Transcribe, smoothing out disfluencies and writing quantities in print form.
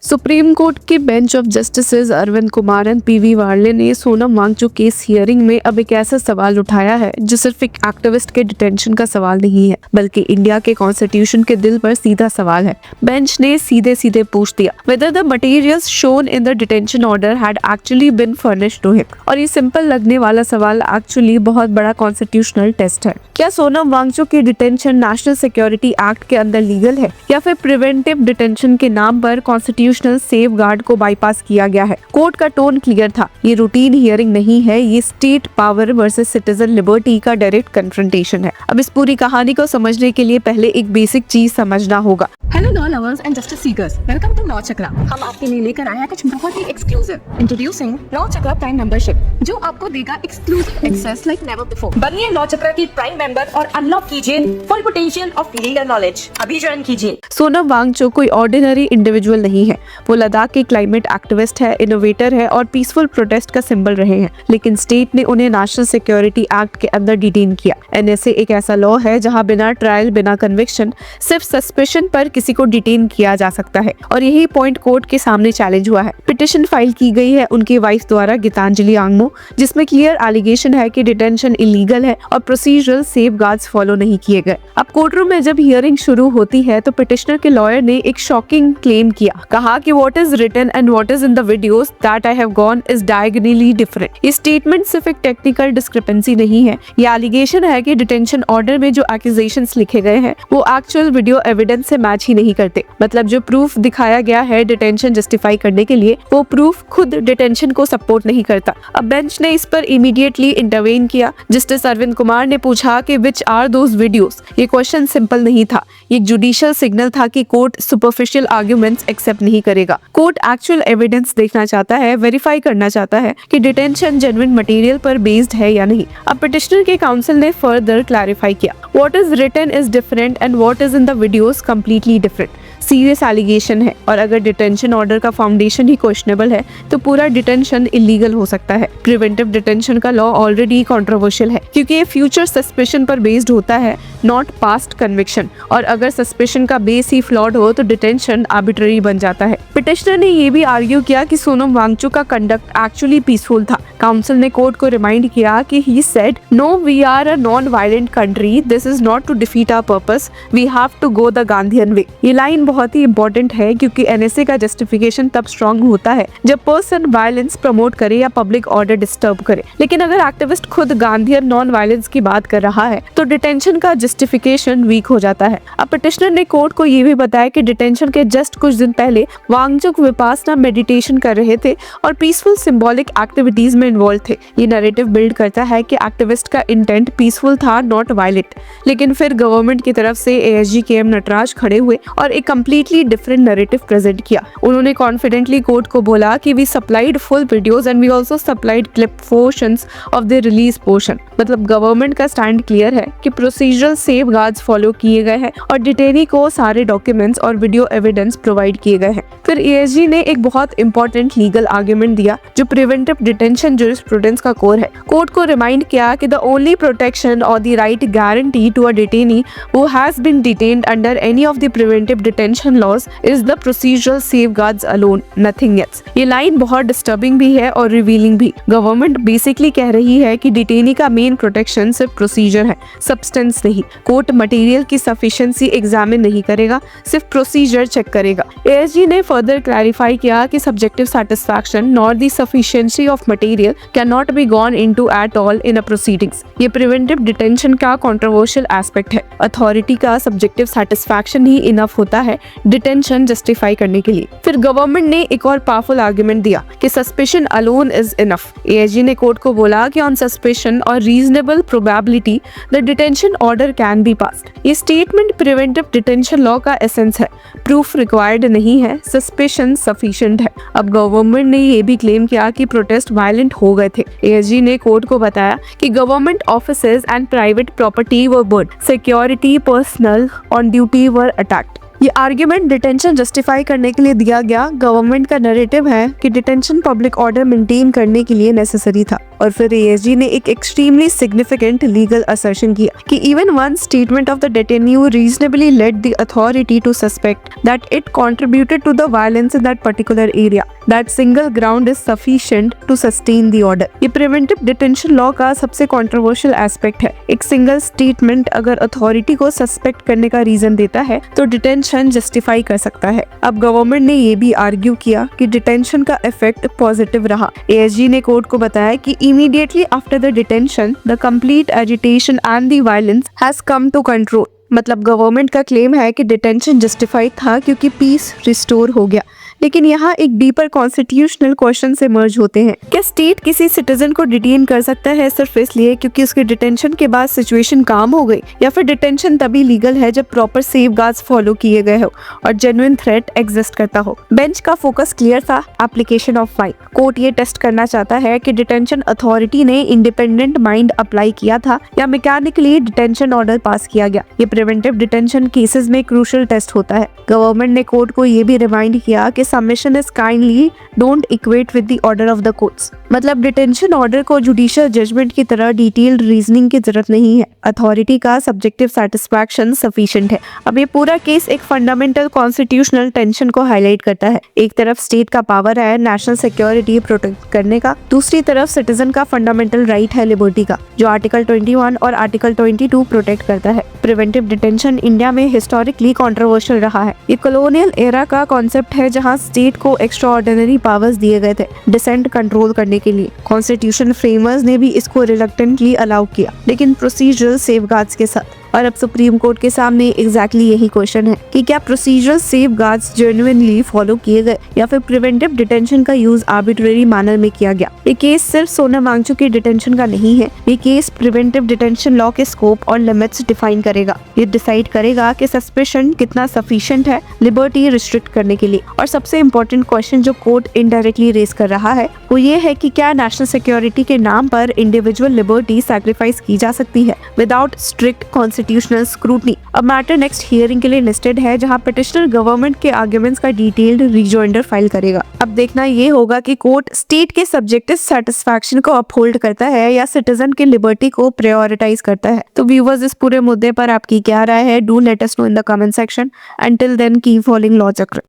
Supreme Court के bench of justices Arvind Kumar and P V Varale ने Sonam Wangchuck case hearing में अब एक ऐसा सवाल उठाया है जो सिर्फ एक एक्टिविस्ट के डिटेंशन का सवाल नहीं है, बल्कि इंडिया के कॉन्स्टिट्यूशन के दिल पर सीधा सवाल है। बेंच ने सीधे सीधे पूछ दिया whether the materials shown in the detention order had actually been furnished to him। और ये सिंपल लगने वाला सवाल एक्चुअली बहुत बड़ा कॉन्स्टिट्यूशनल टेस्ट है। क्या सोनम वांगचुक की डिटेंशन नेशनल सिक्योरिटी एक्ट के अंदर लीगल है या फिर प्रिवेंटिव डिटेंशन के नाम पर कॉन्स्टिट्यूशनल सेफगार्ड को बाईपास किया गया है? कोर्ट का टोन क्लियर था, ये रूटीन हियरिंग नहीं है, ये state power versus citizen liberty का डायरेक्ट कन्फ्रंटेशन है। अब इस पूरी कहानी को समझने के लिए पहले एक बेसिक चीज समझना होगा। Hello law lovers and justice seekers, welcome to Law Chakra. हम आपके लिए लेकर आए हैं कुछ बहुत ही exclusive. Introducing Law Chakra prime membership, जो आपको देगा exclusive access like never before. बनिए लॉ चक्रा की प्राइम मेंबर और अनलॉक कीजिए full potential of legal knowledge. अभी ज्वाइन कीजिए। सोनम वांगचुक कोई ऑर्डिनरी इंडिविजुअल नहीं है। वो लद्दाख के क्लाइमेट एक्टिविस्ट है, इनोवेटर है और पीसफुल प्रोटेस्ट का सिंबल रहे हैं, लेकिन स्टेट ने उन्हें नेशनल सिक्योरिटी एक्ट के अंदर डिटेन किया। एनएसए एक ऐसा लॉ है जहां बिना ट्रायल, बिना कन्विक्शन, सिर्फ सस्पेशन पर किसी को डिटेन किया जा सकता है, और यही पॉइंट कोर्ट के सामने चैलेंज हुआ है। पिटिशन फाइल की गई है उनकी वाइफ द्वारा, गीतांजलि आंगमो, जिसमें क्लियर एलिगेशन है कि डिटेंशन इलीगल है और प्रोसीजरल सेफगार्ड्स फॉलो नहीं किए गए। अब कोर्टरूम में जब हियरिंग शुरू होती है तो पिटिशनर के लॉयर ने एक शॉकिंग क्लेम किया, कहा कि what is written and what is in the videos that I have gone is diagonally different. ये स्टेटमेंट सिर्फ एक टेक्निकल डिस्क्रिपेंसी नहीं है, ये एलिगेशन है कि डिटेंशन ऑर्डर में जो एक्यूजेशंस लिखे गए हैं वो एक्चुअल वीडियो एविडेंस से मैच ही नहीं करते। मतलब जो प्रूफ दिखाया गया है डिटेंशन जस्टिफाई करने के लिए, वो प्रूफ खुद डिटेंशन को सपोर्ट नहीं करता। अब बेंच ने इस पर इमीडिएटली इंटरवेन किया। जस्टिस अरविंद कुमार ने पूछा कि विच आर दोज वीडियोस। ये क्वेश्चन सिंपल नहीं था, ये एक जुडिशियल सिग्नल था कि कोर्ट सुपरफिशियल आर्गुमेंट्स एक्सेप्ट नहीं करेगा। कोर्ट एक्चुअल एविडेंस देखना चाहता है, वेरीफाई करना चाहता है कि डिटेंशन जेन्युइन मटेरियल पर बेस्ड है या नहीं। अब पिटिशनर के काउंसिल ने फर्दर क्लैरिफाई किया, what is written is different and what is in the videos completely different. Serious allegation है, और अगर डिटेंशन ऑर्डर का फाउंडेशन ही क्वेश्चनेबल है तो पूरा डिटेंशन इलीगल हो सकता है। प्रिवेंटिव डिटेंशन का लॉ ऑलरेडी कंट्रोवर्शियल है, क्योंकि ये फ्यूचर सस्पेशन पर बेस्ड होता है, नॉट पास्ट कन्विक्शन, और अगर सस्पेशन का बेस ही फ्लॉड हो तो डिटेंशन आर्बिट्ररी बन जाता है। पिटिशनर ने ये भी आर्ग्यू किया कि सोनम वांगचुक का कंडक्ट एक्चुअली पीसफुल था। काउंसिल ने कोर्ट को रिमाइंड किया कि he said, no we are a non violent country, this is not to defeat our purpose, we have to go the Gandhian way. ये लाइन बहुत ही इंपॉर्टेंट है, क्योंकि एनएसए का जस्टिफिकेशन तब स्ट्रांग होता है जब पर्सन वायलेंस प्रमोट करे या पब्लिक ऑर्डर डिस्टर्ब करे। लेकिन अगर एक्टिविस्ट खुद गांधीयन नॉन वायलेंस की बात कर रहा है तो डिटेंशन का जस्टिफिकेशन वीक हो जाता है। अब पिटिशनर ने कोर्ट को ये भी बताया कि डिटेंशन के जस्ट कुछ दिन पहले वांगचुक विपासना मेडिटेशन कर रहे थे और पीसफुल सिंबॉलिक एक्टिविटीज में इन्वॉल्व थे। ये नैरेटिव बिल्ड करता है कि एक्टिविस्ट का इंटेंट पीसफुल था, नॉट वायलेंट। लेकिन फिर गवर्नमेंट की तरफ से एएसजी केएम नटराज खड़े हुए और एक कंप्लीटली डिफरेंट नैरेटिव प्रेजेंट किया। उन्होंने कॉन्फिडेंटली कोर्ट को बोला कि we supplied full videos and we also supplied clip portions of the release portion. मतलब गवर्नमेंट का स्टैंड क्लियर है कि प्रोसीजरल सेफगार्ड्स फॉलो किए गए हैं और डिटेनी को सारे डॉक्यूमेंट्स और वीडियो एविडेंस प्रोवाइड किए गए हैं। फिर एएसजी ने एक बहुत इंपॉर्टेंट लीगल आर्गुमेंट दिया जो प्रिवेंटिव डिटेंशन जुरिस्प्रूडेंस का कोर है। कोर्ट को रिमाइंड किया कि द ओनली प्रोटेक्शन और the right guarantee to a detainee who has been detained under any of the preventive detention laws is the procedural safeguards alone, nothing else. ये line बहुत disturbing भी है और revealing भी। Government basically कह रही है कि डिटेनी का मेन प्रोटेक्शन सिर्फ प्रोसीजर है, सब्सटेंस नहीं। कोर्ट मटेरियल की सफिशिएंसी एग्जामिन नहीं करेगा, सिर्फ प्रोसीजर चेक करेगा। एएसजी ने फर्दर क्लैरिफाई किया कि subjective satisfaction nor the sufficiency of material can not be gone into at all in a proceedings. ये प्रिवेंटिव डिटेंशन का कंट्रोवर्शियल एस्पेक्ट है। अथॉरिटी का सब्जेक्टिव सैटिस्फैक्शन ही इनफ होता है डिटेंशन जस्टिफाई करने के लिए। फिर गवर्नमेंट ने एक और पावरफुल आर्गुमेंट दिया कि suspicion alone is enough. ASG ने कोर्ट को बोला कि ऑन सस्पेशन और reasonable probability the detention order can be passed. ये स्टेटमेंट प्रिवेंटिव डिटेंशन लॉ का एसेंस है। प्रूफ रिक्वायर्ड नहीं है, सस्पेशन सफिशिएंट है। अब गवर्नमेंट ने ये भी क्लेम किया कि प्रोटेस्ट वायलेंट हो गए थे। एएसजी ने कोर्ट को बताया कि government offices and private property were burned, security personal on duty were attacked. ये आर्ग्यूमेंट डिटेंशन जस्टिफाई करने के लिए दिया गया। गवर्नमेंट का नैरेटिव है कि डिटेंशन पब्लिक ऑर्डर मेंटेन करने के लिए नेसेसरी था। और फिर एएसजी ने एक एक्सट्रीमली सिग्निफिकेंट लीगल असर्शन किया कि even one statement of the detenu reasonably led the authority to suspect that it contributed to the violence in that particular area, that single ground is sufficient to sustain the order. ये preventive detention law का सबसे controversial aspect है। एक single statement अगर authority को suspect करने का reason देता है तो डिटेंशन जस्टिफाई कर सकता है। अब गवर्नमेंट ने ये भी आर्ग्यू किया कि डिटेंशन का इफेक्ट पॉजिटिव रहा। एएसजी ने कोर्ट को बताया कि immediately after the detention, the complete agitation and the violence has come to control। मतलब गवर्नमेंट का क्लेम है कि डिटेंशन जस्टिफाइड था क्योंकि पीस रिस्टोर हो गया। लेकिन यहाँ एक डीपर कॉन्स्टिट्यूशनल क्वेश्चन से मर्ज होते हैं। क्या स्टेट किसी सिटीजन को डिटेन कर सकता है सिर्फ इसलिए क्योंकि उसके डिटेंशन के बाद सिचुएशन काम हो गई, या फिर डिटेंशन तभी लीगल है जब प्रॉपर सेफगार्ड्स फॉलो किए गए हो और जेन्युइन थ्रेट एग्जिस्ट करता हो। बेंच का फोकस क्लियर था, एप्लीकेशन ऑफ फाइन। कोर्ट ये टेस्ट करना चाहता है कि डिटेंशन अथॉरिटी ने इंडिपेंडेंट माइंड अप्लाई किया था या मैकेनिकली डिटेंशन ऑर्डर पास किया गया। ये प्रिवेंटिव डिटेंशन केसेस में क्रूशियल टेस्ट होता है। गवर्नमेंट ने कोर्ट को ये भी रिमाइंड किया कि submission is kindly don't equate with the order of the courts. मतलब डिटेंशन ऑर्डर को जुडिशियल जजमेंट की तरह डिटेल्ड रीजनिंग की जरूरत नहीं है। अथॉरिटी का सब्जेक्टिव सेटिस्फैक्शन सफिशिएंट है। अब ये पूरा केस एक फंडामेंटल कॉन्स्टिट्यूशनल टेंशन को हाईलाइट करता है। एक तरफ स्टेट का पावर है नेशनल सिक्योरिटी प्रोटेक्ट करने का, दूसरी तरफ सिटीजन का फंडामेंटल राइट है लिबर्टी का, जो आर्टिकल 21 और आर्टिकल 22 प्रोटेक्ट करता है। प्रिवेंटिव डिटेंशन इंडिया में हिस्टोरिकली कंट्रोवर्शियल रहा है। ये कॉलोनियल एरा का कॉन्सेप्ट है जहां स्टेट को एक्स्ट्राऑर्डिनरी पावर्स दिए गए थे डिसेंट कंट्रोल करने के लिए। कॉन्स्टिट्यूशन फ्रेमर्स ने भी इसको रिलक्टेंटली अलाउ किया, लेकिन प्रोसीजरल सेफगार्ड्स के साथ। और अब सुप्रीम कोर्ट के सामने एग्जैक्टली यही क्वेश्चन है कि क्या प्रोसीजरल सेफगार्ड्स जेन्युइनली फॉलो किए गए या फिर प्रिवेंटिव डिटेंशन का यूज आर्बिट्रेरी मैनर में किया गया। ये केस सिर्फ सोनम वांगचुक की डिटेंशन का नहीं है। ये केस प्रिवेंटिव डिटेंशन लॉ के स्कोप और लिमिट्स डिफाइन करेगा। ये डिसाइड करेगा कि सस्पेंशन कितना सफिशिएंट है लिबर्टी रिस्ट्रिक्ट करने के लिए। और सबसे इम्पोर्टेंट क्वेश्चन जो कोर्ट इनडायरेक्टली रेज कर रहा है वो ये है कि क्या नेशनल सिक्योरिटी के नाम पर इंडिविजुअल लिबर्टी सैक्रिफाइस की जा सकती है विदाउट स्ट्रिक्ट कॉन्स्टिट्यूशनल स्क्रूटनी। अब मैटर नेक्स्ट हियरिंग के लिए लिस्टेड है, जहां पिटिशनर गवर्नमेंट के आर्गुमेंट्स का डिटेल्ड रिजॉइंडर फाइल करेगा। अब देखना ये होगा कि कोर्ट स्टेट के सब्जेक्टिव सेटिस्फैक्शन को अपहोल्ड करता है या सिटीजन के लिबर्टी को प्रायोरिटाइज करता है। तो व्यूअर्स, इस पूरे मुद्दे पर आपकी क्या राय है? Do let us know in the comment section. Until then keep following law चक्र।